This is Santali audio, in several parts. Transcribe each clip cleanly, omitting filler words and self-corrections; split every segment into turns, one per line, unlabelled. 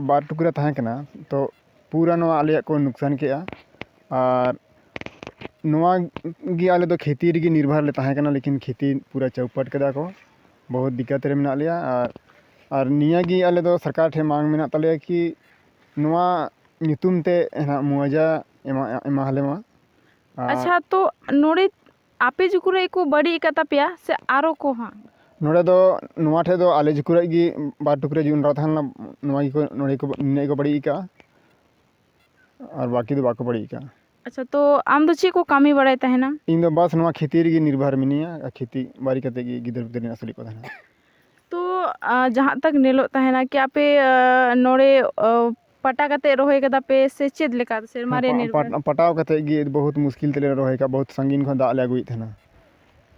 बार टुकरा तहां कना तो पूरा नवा आले को नुकसान किया और नवा गी आले तो खेती रे निर्भर ले तहां कना लेकिन खेती पूरा चौपट कदा को बहुत दिक्कत रे मेना लिया और निया गी आले तो सरकार ठे मांग मेना तले कि नवा नितुम ते मुआवजा एमा हले मा।
अच्छा तो नोड़े आपे जुकुरे को बड़ी कता पिया से आरो को हां
नोड़े दो नवा ठे दो आले जुकुरे गी बार टुकरे जुन राथान नवा गी को नोड़े को ने को बड़ी का और बाकी दो बाको बड़ी का।
अच्छा तो आम दो ची को कामी बड़ाई तहना
इन दो बस नवा खेती रे निर्भर मिनिया खेती बारी कते गी गिदर गिदर असली को तहना।
तो जहाँ तक नेलो तहना कि आपे नोड़े पटा कते रोहे कदा पे से चेद लेका से मारे निर्भर
पटाव कते गी बहुत मुश्किल तेले रोहे का बहुत संगीन खन दा ले अगुई थना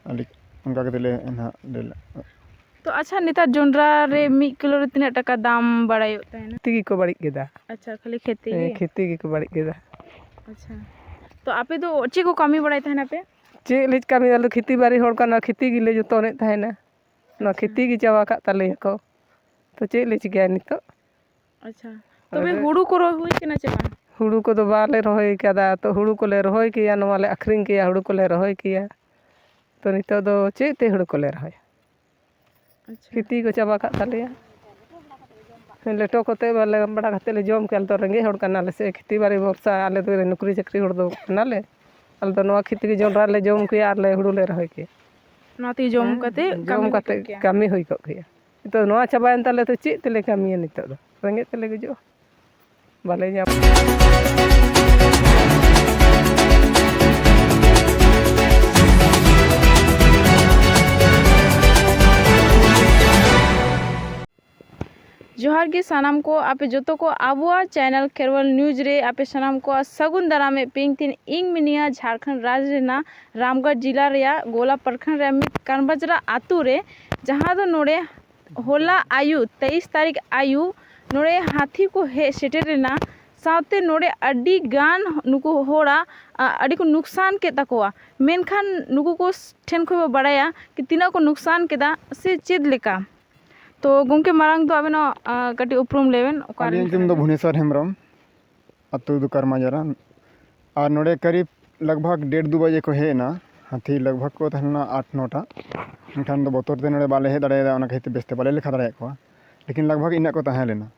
अली उनका कते ले ना ले।
तो अच्छा नेता जोंड्रा रे 1 किलो रे तिना टका दाम बड़ायो तहना
खेती को बड़ी केदा।
अच्छा खाली खेती
को बड़ी केदा।
अच्छा तो आपे तो ची को कामी बड़ाई तहना पे
चे ले कामी दाल खेती बारी होड़ का खेती गिले जो तोने तहना ना खेती गी चावा का तले को तो चे ले चिके नितो।
अच्छा तो बे हुड़ू को रो हुई केना चे बा
हुड़ू को तो बाले रोहे कदा तो हुड़ू को ले रोहे किया नवाले अखरिंग किया हुड़ू को ले रोहे किया तो नितो दो चे ते हुड़ू को ले रोहे।
अच्छा
खेती को चाबा का तले लेटो कोते बाले बड़ा खाते ले जॉम के तो रंगे होड़ का नाले से खेती बारी वर्षा आले तो नौकरी चाकरी होड़ दो नाले अल तो नवा खेती की जोंडरा ले जॉम के आर ले हुड़ू ले रोहे के
नाती जॉम कते
कमी हुई को किया तो नवा चाबायन तले तो चे तेले कमी नितो दो रंगे तेले गुजो बाले जा।
जोहार के सानाम को आपे जोतो को आबुआ चैनल खेरवल न्यूज रे आपे सानाम को सगुन दारा में पिंग तीन इंग मिनिया झारखंड राज्य ना रामगढ़ जिला रेया गोला प्रखंड रे मित कानबजरा आतु रे जहां दो नोड़े होला आयु 23 तारीख आयु नोड़े हाथी को हे सेटेरेना सावते नोड़े अड्डी गान नुकु होड़ा अड्डी को नुकसान के तकोआ मेनखान नुकु को ठेन को बड़ाया कि तीना को नुकसान केदा से चेद लेका तो गुंके मारंग तो आबेनो कटी उपरुम लेवेन
अलियन तुम दो भुवनेश्वर हेमरम अतु दो कर्माजरा और नोड़े करीब लगभग 1:30-2 बजे को है ना हाथी लगभग को तहना 8-9 टा इनठान दो बोतोर ते नोड़े बाले हे दड़े ओना कहते बेस्ते बाले लेखा दड़े को लेकिन लगभग इना को तहां लेना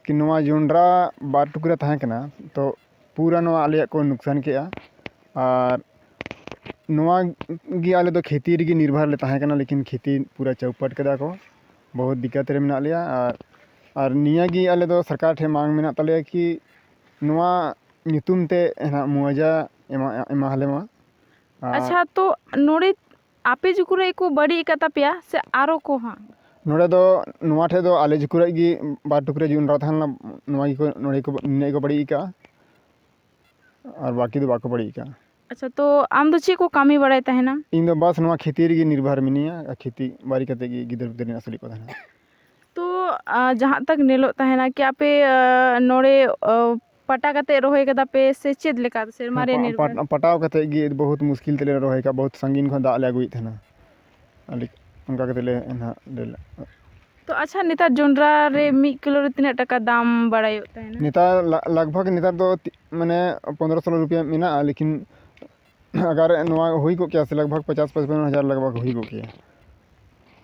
कि नवा जोंड्रा बार टुकरा तहां कना तो पूरा नवा आले को नुकसान किया और नवा गी आले तो खेती रे निर्भर ले तहां कना लेकिन खेती पूरा चौपट कदा को बहुत दिक्कत रे मेना लिया और निया गी आले तो सरकार ठे मांग मेना तले कि नवा नितुम ते मुआवजा एमा हले मा।
अच्छा तो नोड़े आपे जुकुरे को बड़ी कता पिया से आरो को हां
नोड़े दो नवा ठे दो आले जुकुरे गी बार टुकरे जुन राथान नवा गी को नोड़े को ने को बड़ी का और बाकी दो बाको बड़ी का।
अच्छा तो आम दो ची को कामी बड़ाई तहना
इन दो बस नवा खेती रे निर्भर मिनिया खेती बारी कते गी गिदर गिदर असली को तहना।
तो जहाँ तक नेलो तहना कि आपे नोड़े पटा कते रोहे कदा पे से चेद लेका से मारे निर्भर
पटाव कते गी बहुत मुश्किल तेले रोहे का बहुत संगीन खन दा ले अगुई थना अली उनका कते ले ना ले।
तो अच्छा नेता जोंड्रा रे 1 किलो रे तिना टका दाम बड़ायो तहना
नेता लगभग नेता तो माने 1500 रुपया मिना लेकिन अगर नवा हुई को क्या से लगभग 50-55 हज़ार लगभग हुई को किया।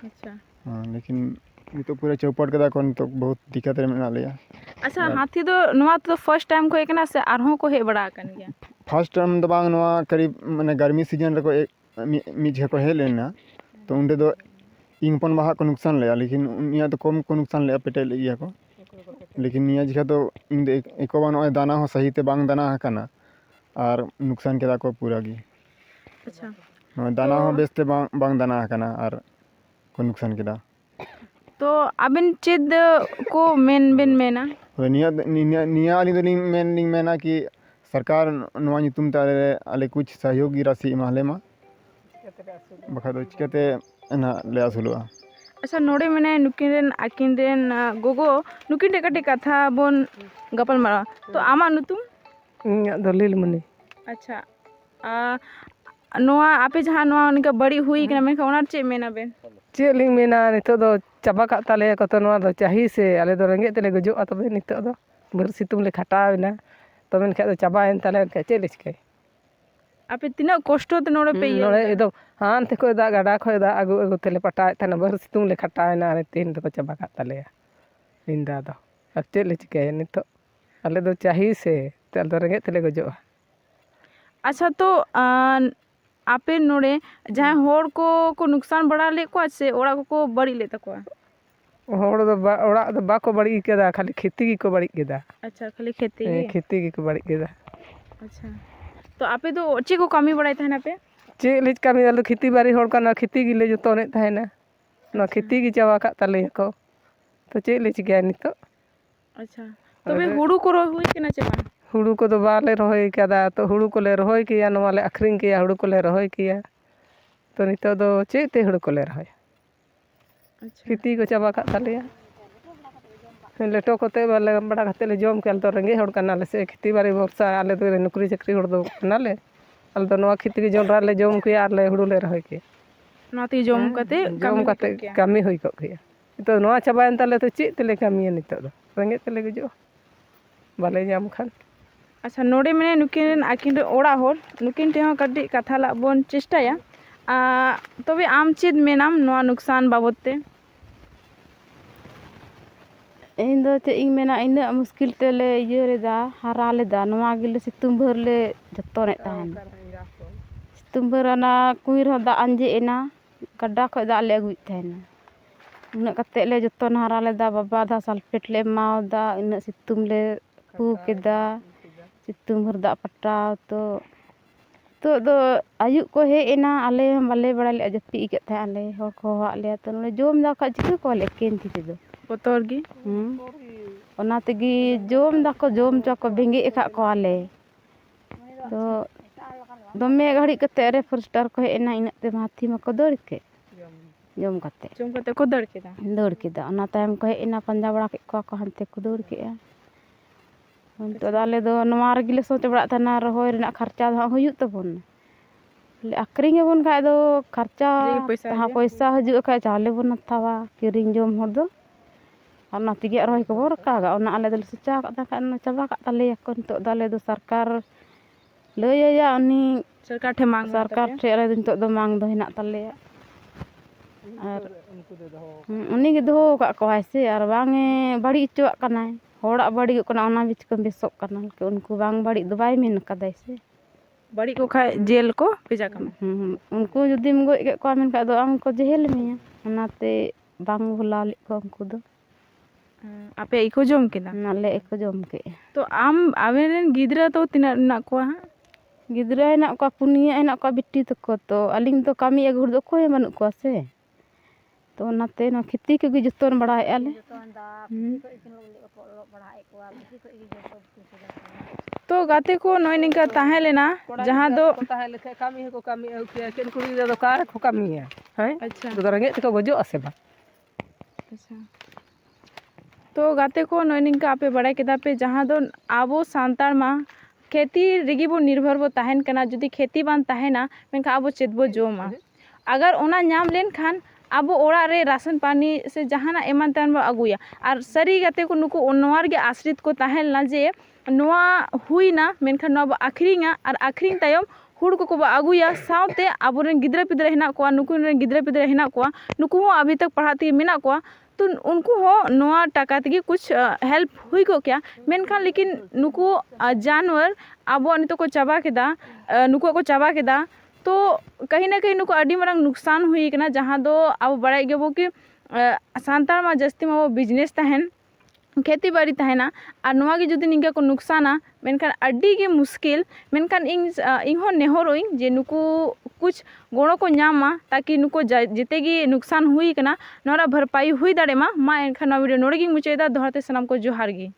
अच्छा
हाँ लेकिन ये तो पूरा चौपट कदा कौन तो बहुत दिक्कत रे मेना लिया।
अच्छा हाथी दो नवा तो फर्स्ट टाइम को एकना से आरहों को हे बड़ा कन गया
फर्स्ट टाइम तो बांग नवा करीब माने गर्मी सीजन रे को मिझे को हे लेना तो उनडे दो इंगपन बाहा को नुकसान ले लेकिन निया तो कम को नुकसान ले पेटे ले को लेकिन निया जिका तो इन एको बान दाना हो सही ते बांग दाना हकना और नुकसान केदा को पूरा गी।
अच्छा
दाना हो बेचते बांग दाना हकना और को नुकसान केदा
तो अबिन चेद को मेन बिन मेना
निया अली दलिंग मेन लिंग मेना कि सरकार नवा नितुम ताले अले कुछ सहयोगी राशि इमाले मा बखा दो चिकते ना ले आसुलुआ।
अच्छा नोड़े मैंने नुकिन आकिन गोगो नुकिन कटी कथा बोन गपल मारा तो आमा नुतुम
दलील मनी।
अच्छा नोआ आपे जहाँ नोआ उनका बड़ी हुई कना मेनखान ओना चे मेना बेन
ᱪᱮᱫ ᱞᱤᱧ ᱢᱮᱱᱟ ᱱᱤᱛᱚᱜ ᱫᱚ ᱪᱟᱵᱟ ᱠᱟᱜ ᱛᱟᱞᱮᱭᱟ ᱠᱚ ᱛᱚ ᱱᱚᱣᱟ ᱫᱚ ᱪᱟᱹᱦᱤ ᱥᱮ ᱟᱞᱮ ᱫᱚ ᱨᱮᱸᱜᱮᱡ ᱛᱮᱞᱮ ᱜᱚᱡᱚᱜᱼᱟ ᱛᱚᱵᱮ ᱱᱤᱛᱚᱜ ᱫᱚ ᱵᱷᱳᱨ ᱥᱤᱛᱩᱝ ᱞᱮ ᱠᱷᱟᱴᱟᱣᱮᱱᱟ ᱛᱚᱵᱮ ᱮᱱᱠᱷᱟᱡ ᱫᱚ ᱪᱟᱵᱟᱭᱮᱱ ᱛᱟᱞᱮ ᱮᱱᱠᱷᱟᱡ ᱪᱮᱫ ᱞᱮ ᱪᱤᱠᱟᱹᱭᱟ
आपे तीना कष्टो ते नोड़े पे
ᱱᱚᱰᱮ ᱮᱠᱫᱚम ᱦᱟᱱᱛᱮ ᱠᱷᱚᱡ ᱫᱟᱜ ᱜᱟᱰᱟ ᱠᱷᱚᱡ ᱫᱟᱜ ᱟᱹᱜᱩ ᱛᱮᱞᱮ ᱯᱟᱴᱟᱣᱮᱫ ᱛᱟᱦᱮᱱᱟ ᱵᱷᱳᱨ ᱥᱤᱛᱩᱝ ᱞᱮ ᱠᱷᱟᱴᱟᱣᱮᱱᱟ ᱟᱨ ᱛᱮᱦᱮᱧ ᱫᱚᱠᱚ ᱪᱟᱵᱟ ᱠᱟᱜ ᱛᱟᱞᱮᱭᱟ ᱧᱤᱫᱟᱹ ᱫᱚ ᱟᱨ ᱪᱮᱫ ᱞᱮ ᱪᱤᱠᱟᱹᱭᱟ ᱱᱤᱛᱚᱜ ᱟᱞᱮ ᱫᱚ ᱪᱟᱹᱦᱤ ᱥᱮ ᱟᱞᱮ ᱫᱚ ᱨᱮᱸᱜᱮᱡ ᱛᱮᱞᱮ ᱜᱚᱡᱚᱜᱼᱟ
अच्छा तो आपे नोड़े जहाँ होड़ को नुकसान बढ़ा ले को से ओड़ा को बड़ी ले तको
हर दो ओड़ा दो बाको बड़ी केदा खाली खेती की को बड़ी केदा
अच्छा खाली खेती
खेती की को बड़ी केदा
अच्छा तो आपे तो चे को कमी बढ़ाई था ना पे
चे लिच कमी आलो खेती बाड़ी होड़ का ना खेती की ले जो ने था ना ना खेती की चावा का तले को तो चे ले चिके नितो
अच्छा तो बे हुड़ू को रोई हुई के ना चे
हुड़ू को तो बाले रोई केदा तो हुड़ू को ले रोई किया नवा ले अखरिंग किया हुड़ू को ले रोई किया तो नितो दो चे ते हुड़ू को ले रोई
अच्छा
खेती को चाबा का तले लेटो कोते बाले बड़ा खाते ले जोम के तो रेंगे होड़ कना ले से खेती बाड़ी वर्षा आले तो नौकरी चाकरी होड़ दो कना ले आले तो नवा खेती की जोनरा ले जोम के आर ले हुड़ू ले रोई के
नाती जोम कते
कमी हुई को गया तो नवा चाबायन तले तो चे तेले कमी नितो दो रेंगे तेले गजो बाले जाम खान
अच्छा नोड़े में नुकिन आकिन ओड़ा होड़ नुकिन टे कटी कथा ला बोन चेष्टाया तबे आम चेद मेनाम नोआ नुकसान बाबत ते
इन दो चे इन मेना इन मुश्किल तेले ये रेदा हरा लेदा नोआ गिले सितुंग भर ले जत्तो ने ताहन सितुंग भर ना कुइर दा अंजे एना गड्डा खो दा ले अगुई थाना उन कते ले जत्तो न हरा लेदा बाबा दा सल्फेट ले मावदा इन सितुंग ले पू केदा सितुंग भर दा पटाव तो दो आयु को हे एना आले बाले बड़ा ले जपी के था आले होड़ को आले तो ने जोम दा का चिक को ले केन थी दो
बतौर गी
ओना तेगी जोम दा को जोम चा को भेंगे एका को आले तो दमे घड़ी कते रे फर्स्टर को एना इन ते माथी में को दौड़ के जोम कते
को दौड़
केदा ओना टाइम को एना पंजा बड़ा के को हनते को दौड़ के तो दाले दो नवा रगिले सोच बड़ा तना रहोय रना खर्चा दा हुयु तबन ले अकरिंग बन का दो खर्चा हाँ पैसा हजु का चाले बन थावा किरिंग जोम हर दो ओना तिगे रहोय को बोर कागा ओना आले दल सोचा का का चाबा का तले कोन तो दाले दो सरकार लय या उनी
सरकार ठे मांग
सरकार ठे रे दिन तो दो मांग दो हिना तले और उनी के दो का को से और बांगे बड़ी चोआ कनाय होड़ा बड़ी कोना ओना बीच को बेसोक करना के उनको बांग बड़ी दो बाय मेन कदाय से
बड़ी को खाए जेल को भेजा कम
उनको जदि म गय के को मेन का दो आम को जेल में ओनाते बांग बुला ले को उनको दो
आपे इको जोम केदा
नाले एको जोम के
तो आम आवेन गिदरा तो तिना ना को
गिदरा हेना को पुनिया हेना को बिट्टी तको तो अलिंग तो कामी एगुर दो को बनु को से तो नाते ना खेती के जतन बड़ा आले
तो गाते को नय निका ताहे लेना जहां दो
ताहे लेखे कामी को कामी औ के केन कुड़ी दो कार को कामी है
अच्छा
तो रेंगे तो गजो आसे बा
अच्छा तो गाते को नय निका आपे बड़ा केदा पे जहां दो आबो सांतार मा खेती रिगी बो निर्भर बो ताहेन कना जदी खेती बान ताहेना मेनका आबो चेदबो जोमा अगर ओना नाम लेन खान अब ओड़ा रे राशन पानी से जहाना एमान तान बो अगुया और सरी गाते को नुको नोवार गे आश्रित को ताहेला जे नोवा हुईना मेनखान नोवा आखरिंगा और आखरिंग तायम हुड़ को अगुया सावते आबोरेन गिद्रा पिद्रा हेना को नुकु रेन गिद्रा पिद्रा हेना को नुकु हो अभी तक पढ़ाती मेना को तो उनको हो नोआ टाका तगी कुछ हेल्प हुई को क्या मेनखान लेकिन नुकु जानवर आबो नितो को चाबा केदा नुकु को चाबा केदा तो कहीं ना कहीं नुको अडी मरंग नुकसान हुई कना जहां दो अब बड़ा गेबो कि सांतार मा जस्ती मा बिजनेस ताहेन खेती बाड़ी ताहेना और नोआ गे जदी निंगा को नुकसाना मेनखान अडी गे मुश्किल मेनखान इन हो नेहरोइंग जे नुको कुछ गोड़ो को नामा ताकि नुको जिते गे नुकसान हुई कना नोरा भरपाई हुई दाड़े मा एनखान वीडियो नोड़े गे मुचाइदा दोहराते सनाम को जोहार गी।